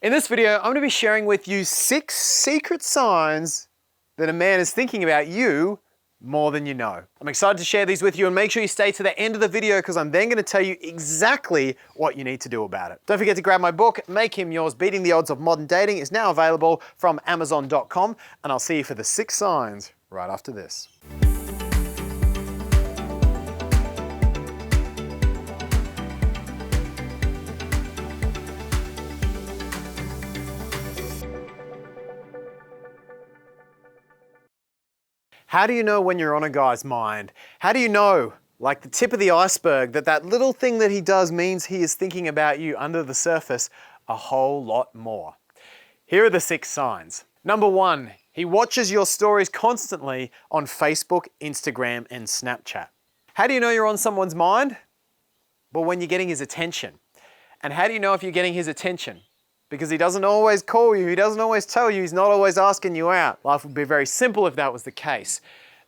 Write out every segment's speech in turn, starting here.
In this video, I'm going to be sharing with you 6 secret signs that a man is thinking about you more than you know. I'm excited to share these with you, and make sure you stay to the end of the video because I'm then going to tell you exactly what you need to do about it. Don't forget to grab my book, Make Him Yours, Beating the Odds of Modern Dating. Is now available from Amazon.com, and I'll see you for the 6 signs right after this. How do you know when you're on a guy's mind? How do you know, like the tip of the iceberg, that that little thing that he does means he is thinking about you under the surface a whole lot more? Here are the 6 signs. Number 1, he watches your stories constantly on Facebook, Instagram, and Snapchat. How do you know you're on someone's mind? Well, when you're getting his attention. And how do you know if you're getting his attention? Because he doesn't always call you, he doesn't always tell you, he's not always asking you out. Life would be very simple if that was the case.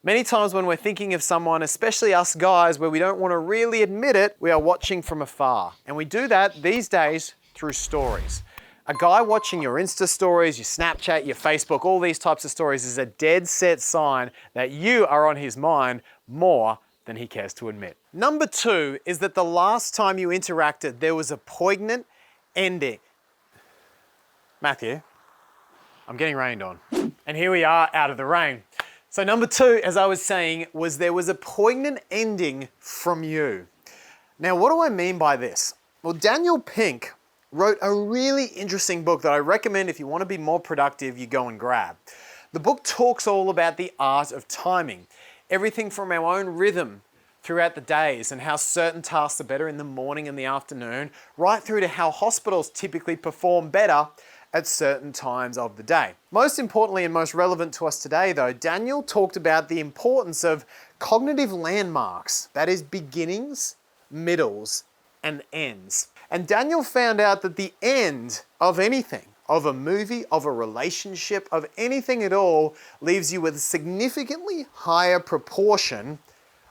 Many times when we're thinking of someone, especially us guys, where we don't want to really admit it, we are watching from afar. And we do that these days through stories. A guy watching your Insta stories, your Snapchat, your Facebook, all these types of stories is a dead set sign that you are on his mind more than he cares to admit. Number 2 is that the last time you interacted, there was a poignant ending. Matthew, I'm getting rained on. And here we are out of the rain. So number 2, as I was saying, was there was a poignant ending from you. Now, what do I mean by this? Well, Daniel Pink wrote a really interesting book that I recommend if you want to be more productive, you go and grab. The book talks all about the art of timing. Everything from our own rhythm throughout the days and how certain tasks are better in the morning and the afternoon, right through to how hospitals typically perform better at certain times of the day. Most importantly and most relevant to us today though, Daniel talked about the importance of cognitive landmarks, that is beginnings, middles, and ends. And Daniel found out that the end of anything, of a movie, of a relationship, of anything at all, leaves you with a significantly higher proportion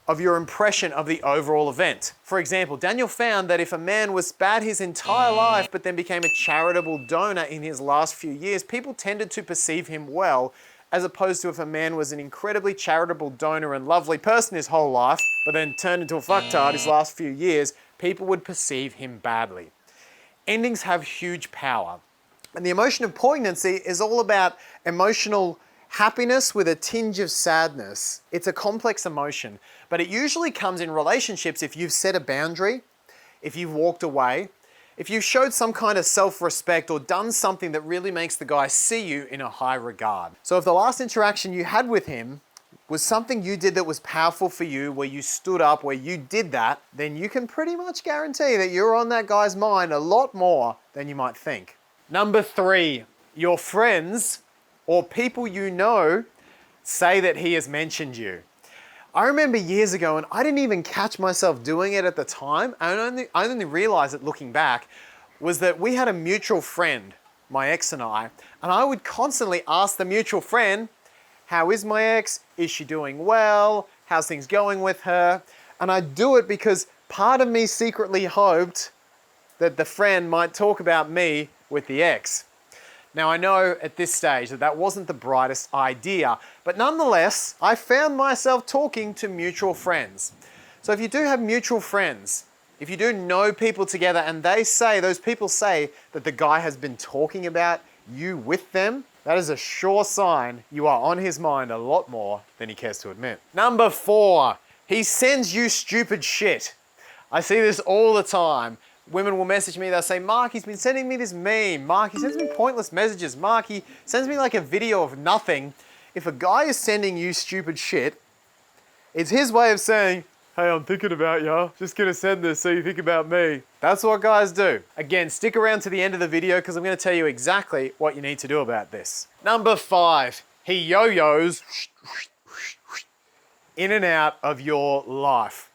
of your impression of the overall event. For example, Daniel found that if a man was bad his entire life but then became a charitable donor in his last few years, people tended to perceive him well, as opposed to if a man was an incredibly charitable donor and lovely person his whole life, but then turned into a fucktard his last few years, people would perceive him badly. Endings have huge power. And the emotion of poignancy is all about emotional happiness with a tinge of sadness. It's a complex emotion, but it usually comes in relationships if you've set a boundary, if you've walked away, if you've showed some kind of self-respect or done something that really makes the guy see you in a high regard. So if the last interaction you had with him was something you did that was powerful for you, where you stood up, where you did that, then you can pretty much guarantee that you're on that guy's mind a lot more than you might think. Number 3, your friends or people you know say that he has mentioned you. I remember years ago, and I didn't even catch myself doing it at the time, I only realized it looking back, was that we had a mutual friend, my ex and I would constantly ask the mutual friend, how is my ex? Is she doing well? How's things going with her? And I'd do it because part of me secretly hoped that the friend might talk about me with the ex. Now I know at this stage that that wasn't the brightest idea, but nonetheless, I found myself talking to mutual friends. So if you do have mutual friends, if you do know people together and those people say that the guy has been talking about you with them, that is a sure sign you are on his mind a lot more than he cares to admit. Number 4, he sends you stupid shit. I see this all the time. Women will message me, they'll say, Mark, he's been sending me this meme. Mark, he sends me pointless messages. Mark, he sends me like a video of nothing. If a guy is sending you stupid shit, it's his way of saying, hey, I'm thinking about ya. Just gonna send this so you think about me. That's what guys do. Again, stick around to the end of the video because I'm gonna tell you exactly what you need to do about this. Number 5, he yo-yos in and out of your life.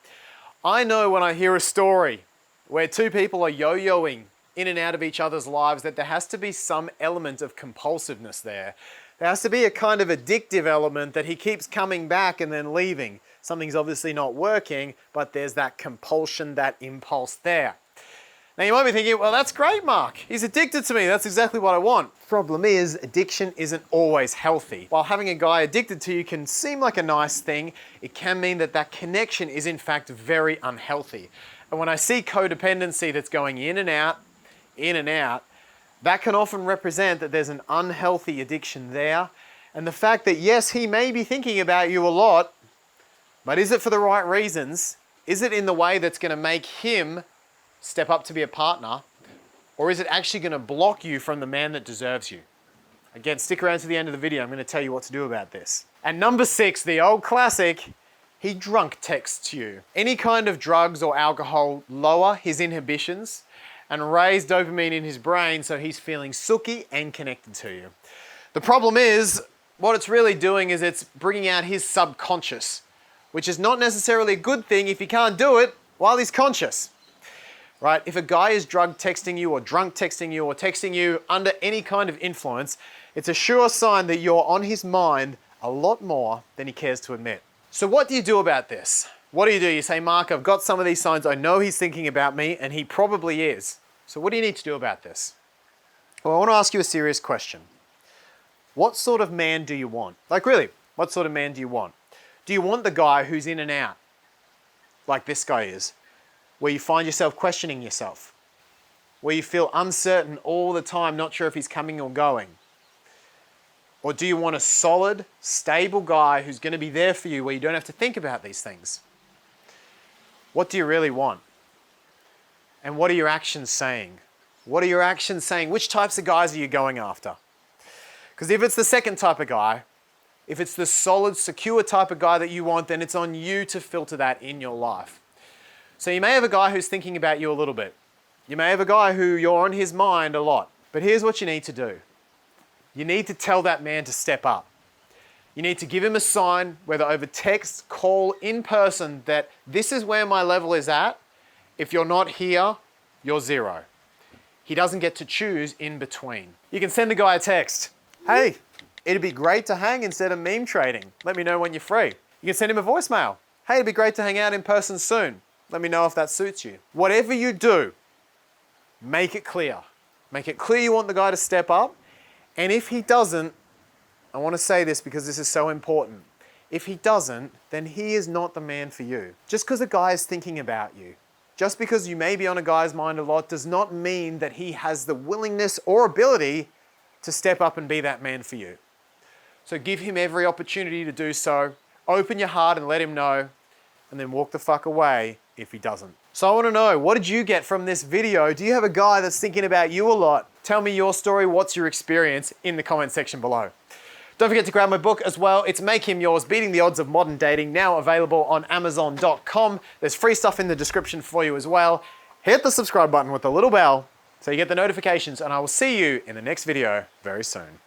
I know when I hear a story where 2 people are yo-yoing in and out of each other's lives that there has to be some element of compulsiveness there. There has to be a kind of addictive element that he keeps coming back and then leaving. Something's obviously not working, but there's that compulsion, that impulse there. Now you might be thinking, well, that's great, Mark. He's addicted to me. That's exactly what I want. Problem is, addiction isn't always healthy. While having a guy addicted to you can seem like a nice thing, it can mean that that connection is in fact very unhealthy. And when I see codependency that's going in and out, that can often represent that there's an unhealthy addiction there. And the fact that, yes, he may be thinking about you a lot, but is it for the right reasons? Is it in the way that's going to make him step up to be a partner? Or is it actually going to block you from the man that deserves you? Again, stick around to the end of the video. I'm going to tell you what to do about this. And number 6, the old classic, he drunk texts you. Any kind of drugs or alcohol lower his inhibitions and raise dopamine in his brain so he's feeling sooky and connected to you. The problem is, what it's really doing is it's bringing out his subconscious, which is not necessarily a good thing if he can't do it while he's conscious. Right? If a guy is drug texting you or drunk texting you or texting you under any kind of influence, it's a sure sign that you're on his mind a lot more than he cares to admit. So what do you do about this? What do? You say, Mark, I've got some of these signs. I know he's thinking about me, and he probably is. So what do you need to do about this? Well, I want to ask you a serious question. What sort of man do you want? Like really, what sort of man do you want? Do you want the guy who's in and out, like this guy is, where you find yourself questioning yourself, where you feel uncertain all the time, not sure if he's coming or going? Or do you want a solid, stable guy who's going to be there for you where you don't have to think about these things? What do you really want? And what are your actions saying? What are your actions saying? Which types of guys are you going after? Because if it's the second type of guy, if it's the solid, secure type of guy that you want, then it's on you to filter that in your life. So you may have a guy who's thinking about you a little bit. You may have a guy who you're on his mind a lot. But here's what you need to do. You need to tell that man to step up. You need to give him a sign, whether over text, call, in person, that this is where my level is at. If you're not here, you're 0. He doesn't get to choose in between. You can send the guy a text. Hey, it'd be great to hang instead of meme trading. Let me know when you're free. You can send him a voicemail. Hey, it'd be great to hang out in person soon. Let me know if that suits you. Whatever you do, make it clear. Make it clear you want the guy to step up. And if he doesn't, I want to say this because this is so important. If he doesn't, then he is not the man for you. Just because a guy is thinking about you, just because you may be on a guy's mind a lot, does not mean that he has the willingness or ability to step up and be that man for you. So give him every opportunity to do so. Open your heart and let him know, and then walk the fuck away if he doesn't. So I want to know, what did you get from this video? Do you have a guy that's thinking about you a lot? Tell me your story. What's your experience in the comment section below? Don't forget to grab my book as well. It's Make Him Yours, Beating the Odds of Modern Dating, now available on Amazon.com. There's free stuff in the description for you as well. Hit the subscribe button with the little bell so you get the notifications, and I will see you in the next video very soon.